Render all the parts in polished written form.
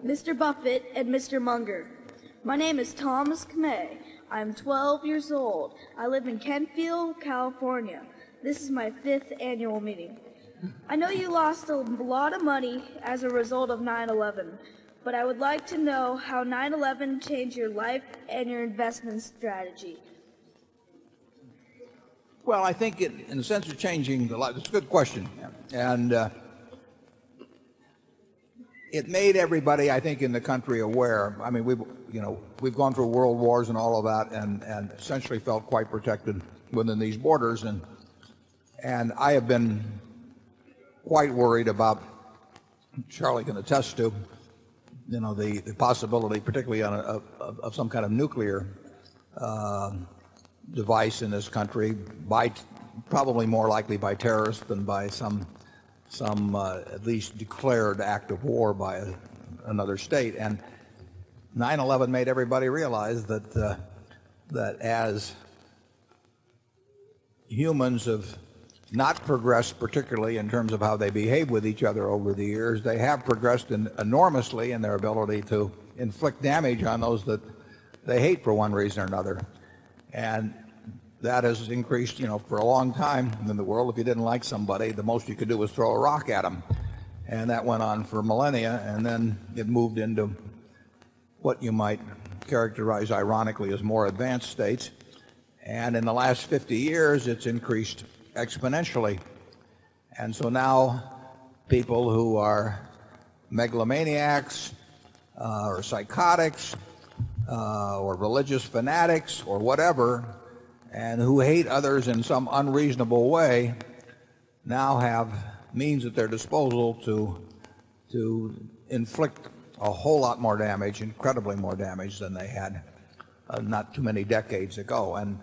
Mr. Buffett, and Mr. Munger. My name is Thomas Kamei. I'm 12 years old. I live in Kentfield, California. This is my 5th annual meeting. I know you lost a lot of money as a result of 9/11, but I would like to know how 9/11 changed your life and your investment strategy. Well, I think in the sense of changing the life, it's a good question. And it made everybody, I think, in the country aware. I mean, we've gone through world wars and all of that, and essentially felt quite protected within these borders. And I have been quite worried about, Charlie can attest to, the possibility, particularly of some kind of nuclear device in this country, probably more likely by terrorists than by some at least declared act of war by another state. And 9/11 made everybody realize that as humans have not progressed particularly in terms of how they behave with each other over the years, they have progressed enormously in their ability to inflict damage on those that they hate for one reason or another. And that has increased, for a long time in the world. If you didn't like somebody, the most you could do was throw a rock at them. And that went on for millennia, and then it moved into what you might characterize ironically as more advanced states. And in the last 50 years, it's increased exponentially. And so now people who are megalomaniacs or psychotics or religious fanatics or whatever, and who hate others in some unreasonable way, now have means at their disposal to inflict a whole lot more damage, incredibly more damage than they had not too many decades ago. And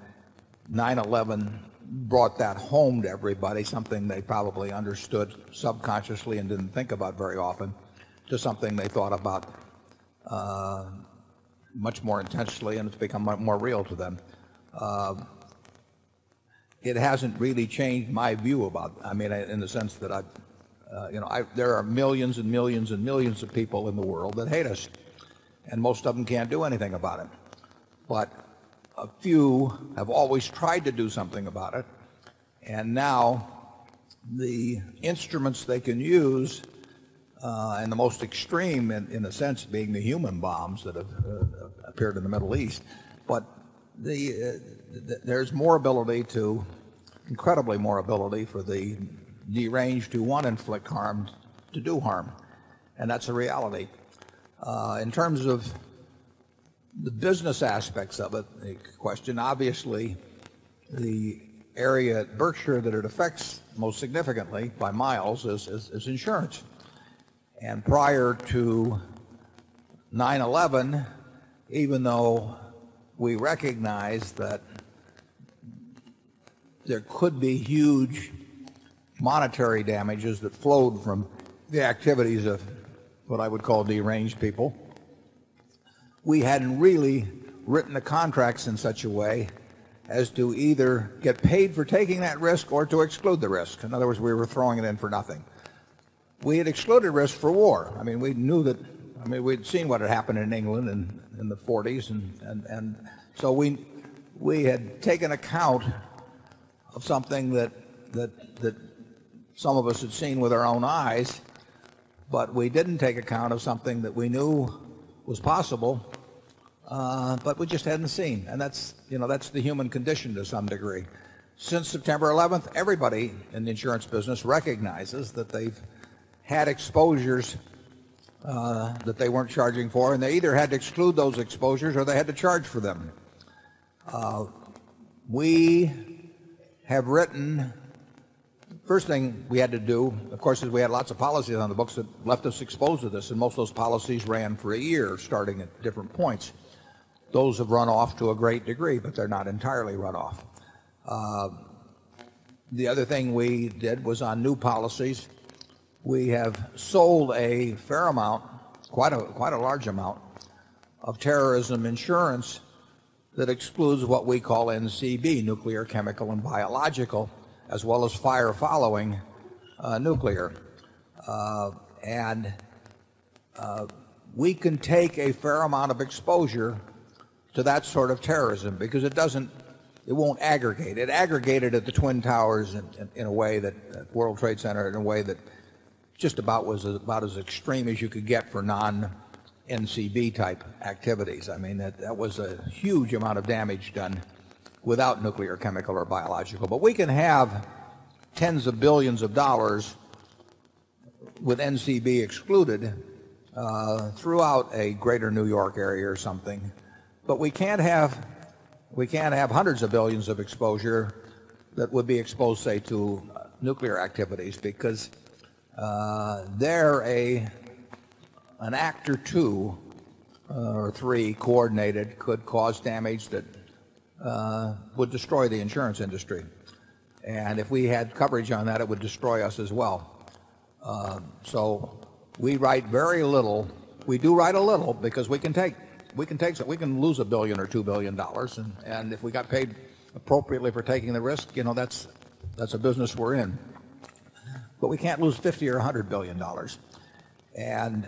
9/11 brought that home to everybody, something they probably understood subconsciously and didn't think about very often, to something they thought about much more intensely, and it's become more real to them. It hasn't really changed my view about it. I mean, in the sense that there are millions and millions and millions of people in the world that hate us, and most of them can't do anything about it. But a few have always tried to do something about it, and now the instruments they can use, and the most extreme in a sense being the human bombs that have appeared in the Middle East, but there's more ability incredibly more ability for the deranged who want to inflict harm to do harm, and that's a reality. In terms of the business aspects of it, the question, obviously, the area at Berkshire that it affects most significantly by miles is insurance. And prior to 9/11, even though we recognize that there could be huge monetary damages that flowed from the activities of what I would call deranged people, we hadn't really written the contracts in such a way as to either get paid for taking that risk or to exclude the risk. In other words, we were throwing it in for nothing. We had excluded risk for war. I mean, we knew that. I mean, we'd seen what had happened in England in the 40s, and so we had taken account of something that some of us had seen with our own eyes, but we didn't take account of something that we knew was possible, but we just hadn't seen. And that's the human condition to some degree. Since September 11th, everybody in the insurance business recognizes that they've had exposures that they weren't charging for, and they either had to exclude those exposures or they had to charge for them. We have written, first thing we had to do, of course, is we had lots of policies on the books that left us exposed to this, and most of those policies ran for a year, starting at different points. Those have run off to a great degree, but they're not entirely run off. The other thing we did was on new policies. We have sold a fair amount, quite a large amount, of terrorism insurance that excludes what we call NCB, nuclear, chemical, and biological, as well as fire following nuclear. And we can take a fair amount of exposure to that sort of terrorism because it won't aggregate. It aggregated at the Twin Towers in a way that, at World Trade Center, in a way that just was about as extreme as you could get for non-NCB type activities. I mean, that was a huge amount of damage done without nuclear, chemical, or biological. But we can have tens of billions of dollars with NCB excluded throughout a greater New York area or something. But we can't have hundreds of billions of exposure that would be exposed, say, to nuclear activities because they're an act or two or three coordinated could cause damage that would destroy the insurance industry. And if we had coverage on that, it would destroy us as well. So we write very little. We do write a little because we can lose $1 billion or $2 billion, and if we got paid appropriately for taking the risk, that's a business we're in. But we can't lose $50 or $100 billion, and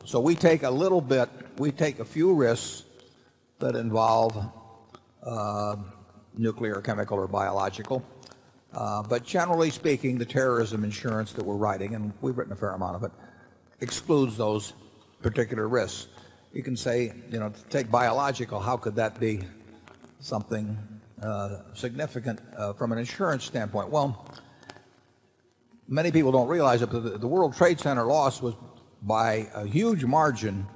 so we take a little bit. We take a few risks that involve nuclear, chemical, or biological. But generally speaking, the terrorism insurance that we're writing, and we've written a fair amount of it, excludes those particular risks. You can say, take biological, how could that be something significant from an insurance standpoint? Well, many people don't realize it, but the World Trade Center loss was by a huge margin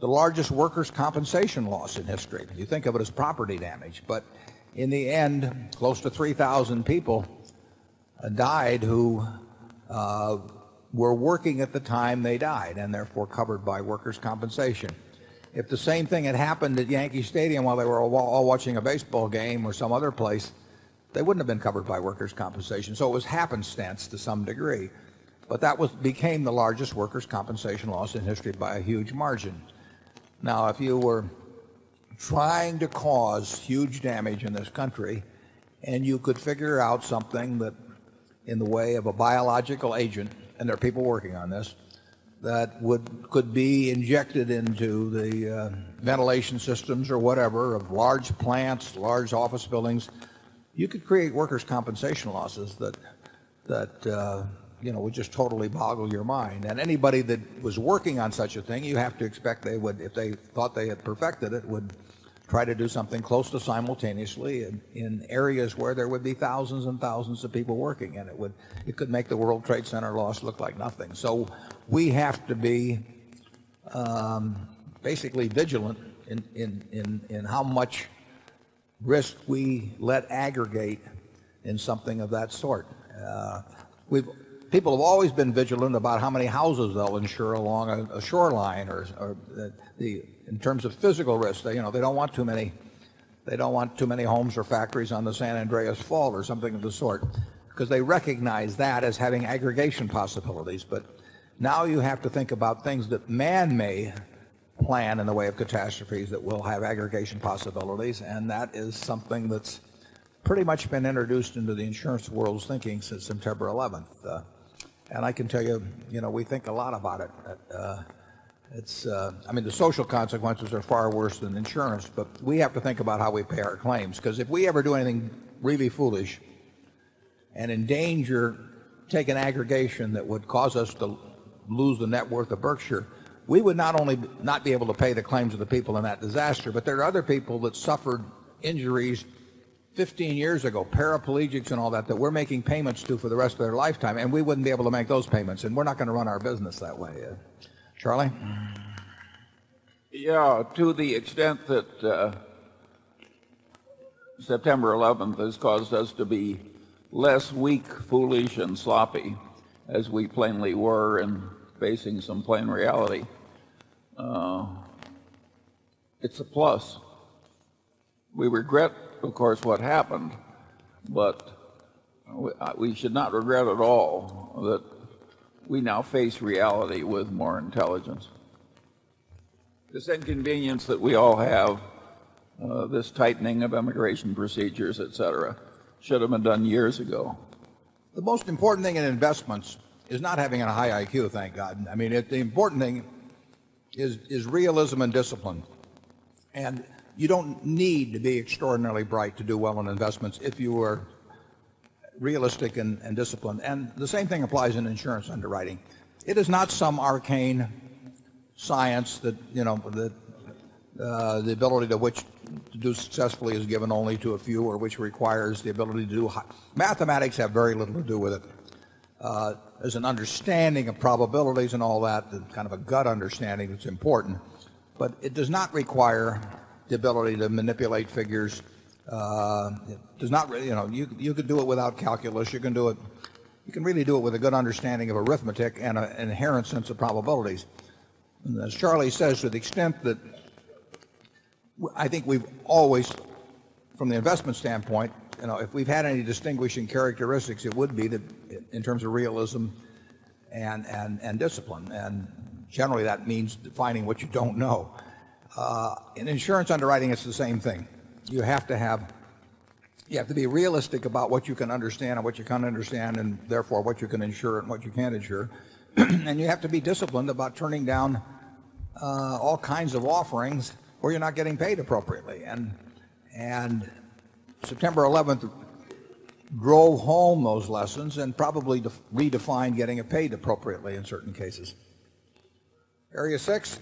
the largest workers' compensation loss in history. You think of it as property damage, but in the end, close to 3,000 people died who were working at the time they died and therefore covered by workers' compensation. If the same thing had happened at Yankee Stadium while they were all watching a baseball game or some other place, they wouldn't have been covered by workers' compensation. So it was happenstance to some degree. But that became the largest workers' compensation loss in history by a huge margin. Now, if you were trying to cause huge damage in this country and you could figure out something that in the way of a biological agent, and there are people working on this, that could be injected into the ventilation systems or whatever of large plants, large office buildings, you could create workers' compensation losses that would just totally boggle your mind. And anybody that was working on such a thing, you have to expect they would, if they thought they had perfected it, would try to do something close to simultaneously in areas where there would be thousands and thousands of people working, and it could make the World Trade Center loss look like nothing. So we have to be basically vigilant in how much risk we let aggregate in something of that sort. People have always been vigilant about how many houses they'll insure along a shoreline, or in terms of physical risk. They don't want too many homes or factories on the San Andreas Fault or something of the sort, because they recognize that as having aggregation possibilities. But now you have to think about things that man may plan in the way of catastrophes that will have aggregation possibilities, and that is something that's pretty much been introduced into the insurance world's thinking since September 11th. And I can tell you, we think a lot about it. I mean, the social consequences are far worse than insurance, but we have to think about how we pay our claims, because if we ever do anything really foolish and take an aggregation that would cause us to lose the net worth of Berkshire, we would not only not be able to pay the claims of the people in that disaster, but there are other people that suffered injuries 15 years ago, paraplegics and all that we're making payments to for the rest of their lifetime, and we wouldn't be able to make those payments, and we're not going to run our business that way. Charlie? Yeah, to the extent that September 11th has caused us to be less weak, foolish, and sloppy, as we plainly were in facing some plain reality, it's a plus. We regret, of course, what happened, but we should not regret at all that we now face reality with more intelligence. This inconvenience that we all have, this tightening of immigration procedures, etc., should have been done years ago. The most important thing in investments is not having a high IQ, thank God. I mean, the important thing is realism and discipline. And you don't need to be extraordinarily bright to do well in investments if you are realistic and disciplined. And the same thing applies in insurance underwriting. It is not some arcane science that, the ability to which to do successfully is given only to a few, or which requires the ability to do mathematics have very little to do with it. There's an understanding of probabilities and all that, kind of a gut understanding that's important, but it does not require the ability to manipulate figures. It does not really, you could do it without calculus. You can really do it with a good understanding of arithmetic and an inherent sense of probabilities. And as Charlie says, to the extent that I think we've always, from the investment standpoint, if we've had any distinguishing characteristics, it would be that in terms of realism and discipline. And generally that means defining what you don't know. In insurance underwriting, it's the same thing. You have to be realistic about what you can understand and what you can't understand, and therefore what you can insure and what you can't insure. And you have to be disciplined about turning down all kinds of offerings where you're not getting paid appropriately. And September 11th drove home those lessons and probably redefined getting paid appropriately in certain cases. Area 6.